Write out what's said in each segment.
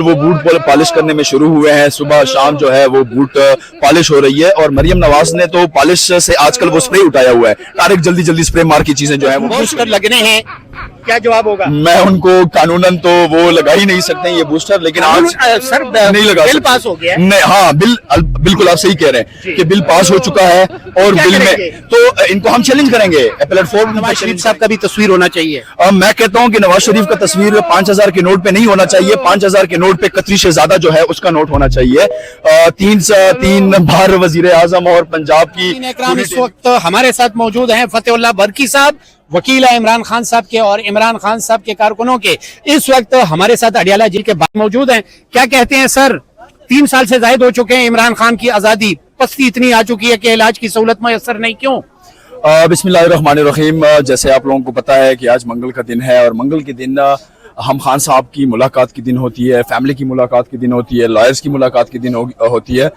وہ boat polish کرنے میں شروع ہوئے ہیں. صبح شام جو ہے وہ بوٹ پالش ہو رہی ہے, اور مریم نواز نے تو پالش سے آج کل وہ سپرے اٹھایا ہوا ہے. ڈائریکٹ جلدی جلدی سپرے مار کی چیزیں جو ہیں وہ بوسٹر لگنے ہیں, کیا جواب ہوگا؟ میں ان کو قانوناً تو وہ لگا ہی نہیں سکتے یہ بوسٹر, لیکن آج سر نہیں لگا بل پاس ہو گیا ہے. نہیں, ہاں بالکل آپ صحیح کہہ رہے ہیں کہ بل پاس ہو چکا ہے, اور بل میں تو ان کو ہم چیلنج کریں گے. پلیٹ فارم نواز شریف صاحب کا بھی تصویر ہونا چاہیے. میں کہتا ہوں کہ نواز شریف کا تصویر 5000 کے نوٹ پہ نہیں ہونا چاہیے. 5000 کے نوٹ پہ قطری شہزادہ جو ہے اس کا نوٹ ہونا چاہیے. 3 بار وزیر اعظم اور پنجاب کی اس وقت ہمارے ساتھ موجود ہیں فتح اللہ برکی صاحب, وکیل ہے عمران خان صاحب کے اور عمران خان صاحب کے کارکنوں کے. اس وقت ہمارے ساتھ اڈیالہ جیل کے بعد موجود ہیں. کیا کہتے ہیں سر, 3 سال سے زائد ہو چکے ہیں, عمران خان کی آزادی پستی اتنی آ چکی ہے کہ علاج کی سہولت میسر نہیں, کیوں؟ بسم اللہ الرحمن الرحیم. جیسے آپ لوگوں کو پتا ہے کہ آج منگل کا دن ہے, اور منگل کے دن ہم خان صاحب کی ملاقات کی دن ہوتی ہے, فیملی کی ملاقات کی دن ہوتی ہے, لائرز کی ملاقات کی دن ہوتی ہے.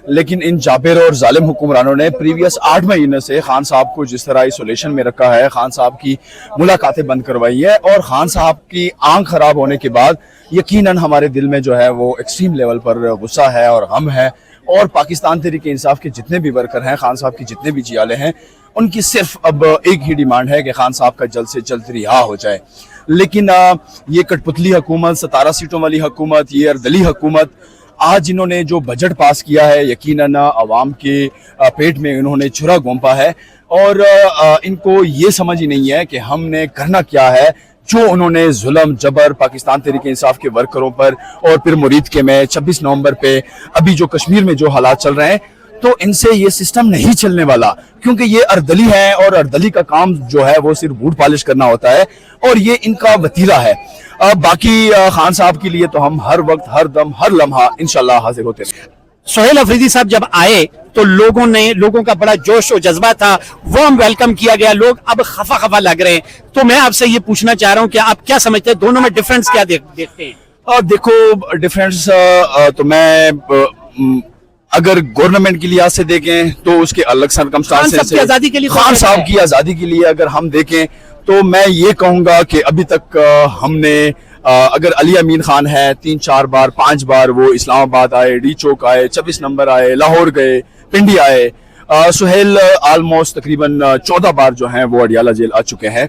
لیکن ان جابر اور ظالم حکمرانوں نے پریویس 8 مہینے سے خان صاحب کو جس طرح آئسولیشن میں رکھا ہے, خان صاحب کی ملاقاتیں بند کروائی ہے, اور خان صاحب کی آنکھ خراب ہونے کے بعد یقیناً ہمارے دل میں جو ہے وہ ایکسٹریم لیول پر غصہ ہے اور غم ہے. اور پاکستان تحریک انصاف کے جتنے بھی ورکر ہیں, خان صاحب کی جتنے بھی جیالے ہیں, ان کی صرف اب ایک ہی ڈیمانڈ ہے کہ خان صاحب کا جلد سے جلد رہا ہو جائے. لیکن یہ کٹ پتلی حکومت, 17 سیٹوں والی حکومت, یہ اردلی حکومت, آج انہوں نے جو بجٹ پاس کیا ہے یقیناً عوام کے پیٹ میں انہوں نے چھرا گھونپا ہے, اور ان کو یہ سمجھ ہی نہیں ہے کہ ہم نے کرنا کیا ہے. جو انہوں نے ظلم جبر پاکستان تحریک انصاف کے ورکروں پر, اور پھر مرید کے میں 26 نومبر پہ ابھی جو کشمیر میں جو حالات چل رہے ہیں, تو ان سے یہ سسٹم نہیں چلنے والا, کیونکہ یہ اردلی ہے, اور اردلی کا کام جو ہے وہ صرف بوٹ پالش کرنا ہوتا ہے, اور یہ ان کا وتیرہ ہے. باقی خان صاحب کے لیے تو ہم ہر وقت, ہر دم, ہر لمحہ انشاءاللہ حاضر ہوتے ہیں. سہیل افریدی صاحب جب آئے تو لوگوں کا بڑا جوش و جذبہ تھا, وارم ویلکم کیا گیا, لوگ اب خفا لگ رہے ہیں. تو میں آپ سے یہ پوچھنا چاہ رہا ہوں کہ آپ کیا سمجھتے ہیں, دونوں میں ڈیفرنس کیا دیکھتے ہیں؟ دیکھو ڈیفرنس تو میں اگر گورنمنٹ کے لحاظ سے دیکھیں تو اس کے الگ سرکمسٹانسز ہیں. خان صاحب کی آزادی کے لیے اگر ہم دیکھیں تو میں یہ کہوں گا کہ ابھی تک ہم نے اگر علی امین خان ہے 3-4 بار 5 بار وہ اسلام آباد آئے, ڈی چوک آئے, 26 نمبر آئے, لاہور گئے, پنڈی آئے. سہیل آلموسٹ تقریباً 14 بار جو ہیں وہ اڈیالہ جیل آ چکے ہیں.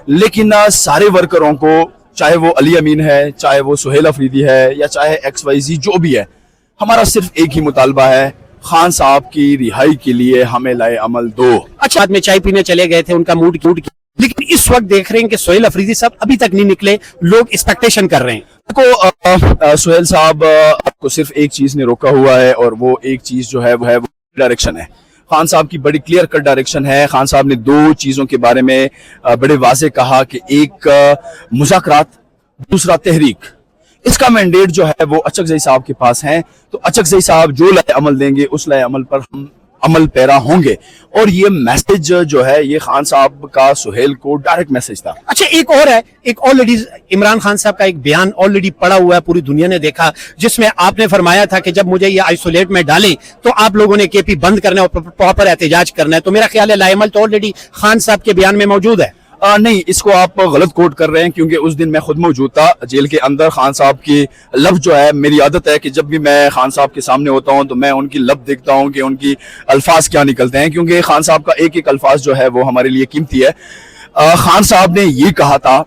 لیکن سارے ورکروں کو, چاہے وہ علی امین ہے, چاہے وہ سہیل افریدی ہے, یا چاہے XYZ جو بھی ہے, ہمارا صرف ایک ہی مطالبہ ہے, خان صاحب کی رہائی کے لیے ہمیں لائے عمل دو. اچھا, بعد میں چائے پینے چلے گئے تھے, ان کا موڈ کی, لیکن اس وقت دیکھ رہے ہیں کہ سہیل افریدی صاحب ابھی تک نہیں نکلے, لوگ ایکسپیکٹیشن کر رہے ہیں. دیکھو سہیل صاحب کو صرف ایک چیز نے روکا ہوا ہے, اور وہ ایک چیز جو ہے وہ ڈائریکشن ہے. خان صاحب کی بڑی کلیئر کٹ ڈائریکشن ہے. خان صاحب نے 2 چیزوں کے بارے میں بڑے واضح کہا کہ ایک مذاکرات, دوسرا تحریک. اس کا مینڈیٹ جو ہے وہ اچکزئی صاحب کے پاس ہیں, تو اچکزئی صاحب جو لائے عمل دیں گے اس لائے عمل پر ہم عمل پیرا ہوں گے. اور یہ میسج جو ہے یہ خان صاحب کا سہیل کو ڈائریکٹ میسج تھا. اچھا, ایک اور ہے, ایک آلریڈی عمران خان صاحب کا ایک بیان آلریڈی پڑا ہوا ہے, پوری دنیا نے دیکھا, جس میں آپ نے فرمایا تھا کہ جب مجھے یہ آئسولیٹ میں ڈالیں تو آپ لوگوں نے KP بند کرنا ہے اور پراپر احتجاج کرنا ہے. تو میرا خیال ہے لائے عمل تو آلریڈی خان صاحب کے بیان میں موجود ہے. نہیں, اس کو آپ غلط کوٹ کر رہے ہیں, کیونکہ اس دن میں خود موجود تھا جیل کے اندر. خان صاحب کی لفظ جو ہے, میری عادت ہے کہ جب بھی میں خان صاحب کے سامنے ہوتا ہوں تو میں ان کی لفظ دیکھتا ہوں کہ ان کی الفاظ کیا نکلتے ہیں, کیونکہ خان صاحب کا ایک ایک الفاظ جو ہے وہ ہمارے لیے قیمتی ہے. خان صاحب نے یہ کہا تھا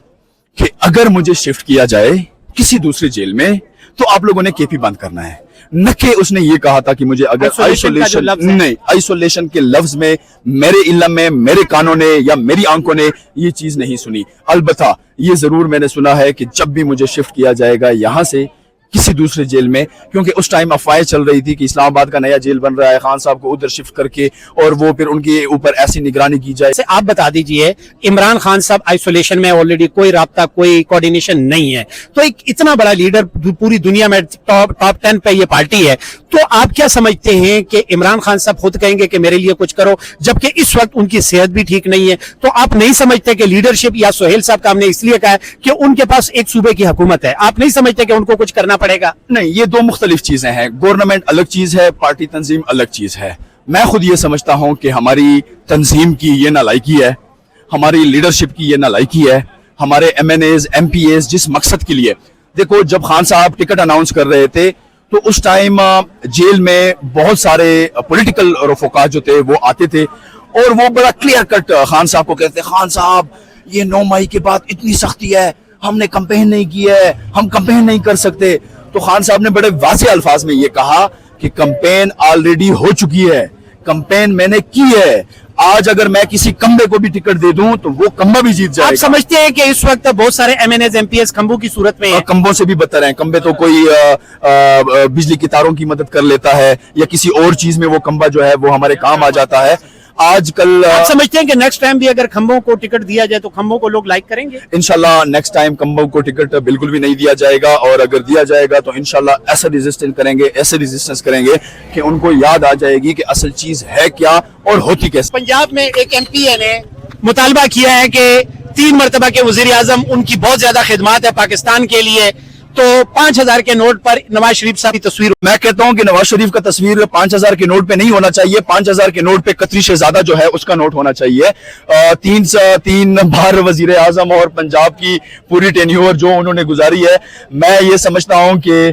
کہ اگر مجھے شفٹ کیا جائے کسی دوسرے جیل میں تو آپ لوگوں نے KP بند کرنا ہے. نہ کہ اس نے یہ کہا تھا کہ مجھے اگر آئسولیشن کے لفظ میں میرے علم میں, میرے کانوں نے یا میری آنکھوں نے یہ چیز نہیں سنی. البتہ یہ ضرور میں نے سنا ہے کہ جب بھی مجھے شفٹ کیا جائے گا یہاں سے کسی دوسرے جیل میں, کیونکہ اس ٹائم افواہیں چل رہی تھی کہ اسلام آباد کا نیا جیل بن رہا ہے, خان صاحب کو ادھر شفٹ کر کے اور وہ پھر ان کے اوپر ایسی نگرانی کی جائے. آپ بتا دیجئے, عمران خان صاحب آئسولیشن میں آلریڈی کوئی رابطہ, کوئی کوارڈینیشن نہیں ہے, تو ایک اتنا بڑا لیڈر پوری دنیا میں ٹاپ 10 پہ یہ پارٹی ہے, تو آپ کیا سمجھتے ہیں کہ عمران خان صاحب خود کہیں گے کہ میرے لیے کچھ کرو, جبکہ اس وقت ان کی صحت بھی ٹھیک نہیں ہے؟ تو آپ نہیں سمجھتے کہ لیڈرشپ, یا سہیل صاحب کا ہم نے اس لیے کہا ہے کہ ان کے پاس ایک صوبے کی حکومت ہے, آپ نہیں سمجھتے کہ ان کو کچھ کرنا پڑے گا؟ نہیں, یہ 2 مختلف چیزیں ہیں. گورنمنٹ الگ چیز ہے, پارٹی تنظیم الگ چیز ہے. میں خود یہ سمجھتا ہوں کہ ہماری تنظیم کی یہ نالائکی ہے, ہماری لیڈرشپ کی یہ نالائکی ہے, ہمارے MNAs MPAs جس مقصد کے لیے دیکھو جب خان صاحب ٹکٹ اناؤنس کر رہے تھے تو اس ٹائم جیل میں بہت سارے پولیٹیکل رفقات جو تھے وہ آتے تھے اور وہ بڑا کلیئر کٹ خان صاحب کو کہتے خان صاحب یہ 9 مئی کے بعد اتنی سختی ہے, ہم نے کمپین نہیں کی ہے, ہم کمپین نہیں کر سکتے. تو خان صاحب نے بڑے واضح الفاظ میں یہ کہا کہ کمپین آلریڈی ہو چکی ہے, کمپین میں نے کی ہے. آج اگر میں کسی کمبے کو بھی ٹکٹ دے دوں تو وہ کمبا بھی جیت جائے گا. آپ سمجھتے ہیں کہ اس وقت بہت سارے MNAs MPs کمبوں کی صورت میں ہیں؟ کمبوں سے بھی بدتر ہیں. کمبے تو کوئی بجلی کی تاروں کی مدد کر لیتا ہے یا کسی اور چیز میں وہ کمبا جو ہے وہ ہمارے کام آ جاتا ہے. آج کل آپ سمجھتے ہیں کہ نیکسٹ ٹائم بھی اگر کھمبوں کو ٹکٹ دیا جائے تو کھمبوں کو لوگ لائک کریں گے؟ انشاءاللہ نیکسٹ ٹائم کمبوں کو ٹکٹ بالکل بھی نہیں دیا جائے گا, اور اگر دیا جائے گا تو انشاءاللہ ایسا ریزسٹنس کریں گے کہ ان کو یاد آ جائے گی کہ اصل چیز ہے کیا اور ہوتی کیسے. پنجاب میں ایک MP نے مطالبہ کیا ہے کہ 3 مرتبہ کے وزیر اعظم, ان کی بہت زیادہ خدمات ہے پاکستان کے لیے, تو 5000 کے نوٹ پر نواز شریف صاحب کی تصویر. میں کہتا ہوں کہ نواز شریف کا تصویر 5000 کے نوٹ پہ نہیں ہونا چاہیے. 5000 کے نوٹ پہ قطری شہزادہ جو ہے اس کا نوٹ ہونا چاہیے. 3 بار وزیر اعظم اور پنجاب کی پوری ٹینیور جو انہوں نے گزاری ہے, میں یہ سمجھتا ہوں کہ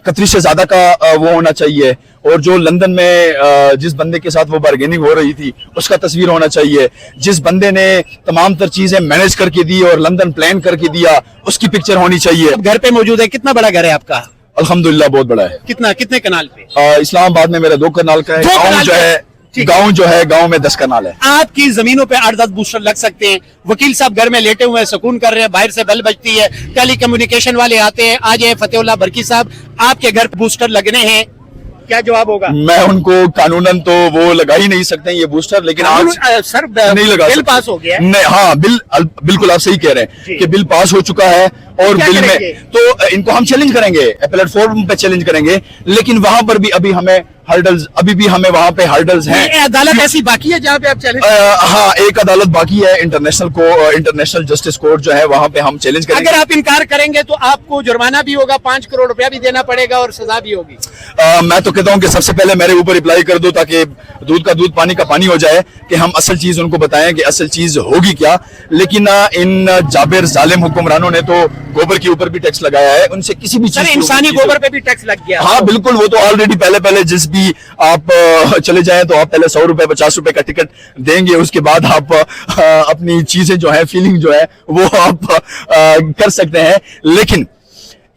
قطری شہزادہ کا وہ ہونا چاہیے, اور جو لندن میں جس بندے کے ساتھ وہ بارگیننگ ہو رہی تھی اس کا تصویر ہونا چاہیے. جس بندے نے تمام تر چیزیں مینج کر کے دی اور لندن پلان کر کے دیا اس کی پکچر ہونی چاہیے. گھر پہ موجود ہے, کتنا بڑا گھر ہے آپ کا؟ الحمدللہ بہت بڑا ہے. کتنے کنال پہ؟ اسلام آباد میں میرا 2 کنال کا ہے. گاؤں جو ہے گاؤں میں 10 کنال ہے. آپ کی زمینوں پہ 8-10 بوسٹر لگ سکتے ہیں. وکیل صاحب گھر میں لیٹے ہوئے ہیں, سکون کر رہے ہیں, باہر سے بیل بجتی ہے, ٹیلی کمیونیکیشن والے آتے ہیں, آج فتح اللہ برکی صاحب آپ کے گھر پہ بوسٹر لگنے ہیں, کیا جواب ہوگا؟ میں ان کو قانوناً تو وہ لگا ہی نہیں سکتے یہ بوسٹر, لیکن آج سر نہیں لگا بل پاس ہو گیا. نہیں, ہاں بالکل آپ صحیح کہہ رہے ہیں کہ بل پاس ہو چکا ہے, اور بل میں تو ان کو ہم چیلنج کریں گے, پلیٹ فارم پہ چیلنج کریں گے, لیکن وہاں پر بھی ابھی ہمیں وہاں پہ ہرڈلز ہیں. عدالت ایسی باقی ہے جہاں پہ آپ چیلنج؟ ہاں, ایک عدالت باقی ہے, انٹرنیشنل جسٹس کورٹ جو ہے, وہاں پہ ہم چیلنج کریں گے. اگر آپ انکار کریں گے تو آپ کو جرمانہ بھی ہوگا, 5 کروڑ روپیہ بھی دینا پڑے گا, اور سزا بھی ہوگی. میں تو کہتا ہوں کہ سب سے پہلے میرے اوپر اپلائی کر دو تاکہ دودھ کا دودھ پانی کا پانی ہو جائے, کہ ہم اصل چیز ان کو بتائیں کہ اصل چیز ہوگی کیا. لیکن ان جابر ظالم حکمرانوں نے تو گوبر کے اوپر بھی ٹیکس لگایا ہے, ان سے کسی بھی چیز انسانی گوبر پہ بھی ٹیکس لگ گیا. ہاں بالکل, وہ تو آلریڈی پہلے جس بھی آپ چلے جائیں تو آپ پہلے 100 روپے 50 روپے کا ٹکٹ دیں گے, اس کے بعد آپ اپنی چیزیں جو ہے فیلنگ جو ہے وہ آپ کر سکتے ہیں. لیکن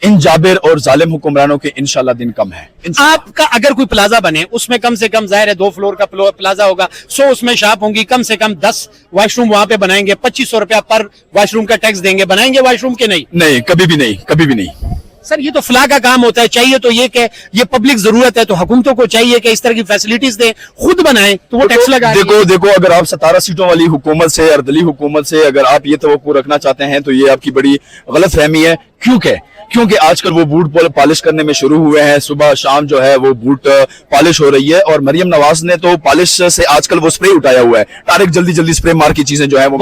ان جابر اور ظالم حکمرانوں کے انشاءاللہ دن کم ہے. آپ کا اگر کوئی پلازا بنے, اس میں کم سے کم ظاہر ہے 2 فلور کا پلازا ہوگا, 100 اس میں شاپ ہوں گی, کم سے کم 10 واش روم وہاں پہ بنائیں گے, 2500 روپیہ پر واش روم کا ٹیکس دیں گے, بنائیں گے واش روم کے؟ نہیں, کبھی بھی نہیں. سر یہ تو فلاح کا کام ہوتا ہے, چاہیے تو یہ کہ یہ پبلک ضرورت ہے تو حکومتوں کو چاہیے کہ اس طرح کی فیسلٹیز دیں, خود بنائیں تو وہ ٹیکس لگائیں. دیکھو اگر آپ 17 سیٹوں والی حکومت سے, اردلی حکومت سے اگر آپ یہ توقع رکھنا چاہتے ہیں تو یہ آپ کی بڑی غلط فہمی ہے. کیونکہ آج کل وہ بوٹ پالش کرنے میں شروع ہوئے ہیں, صبح شام جو ہے وہ بوٹ پالش ہو رہی ہے, اور مریم نواز نے تو پالش سے آج کل وہ سپرے اٹھایا ہوا ہے, ڈائریکٹ جلدی سپرے مار کی چیزیں جو ہے وہ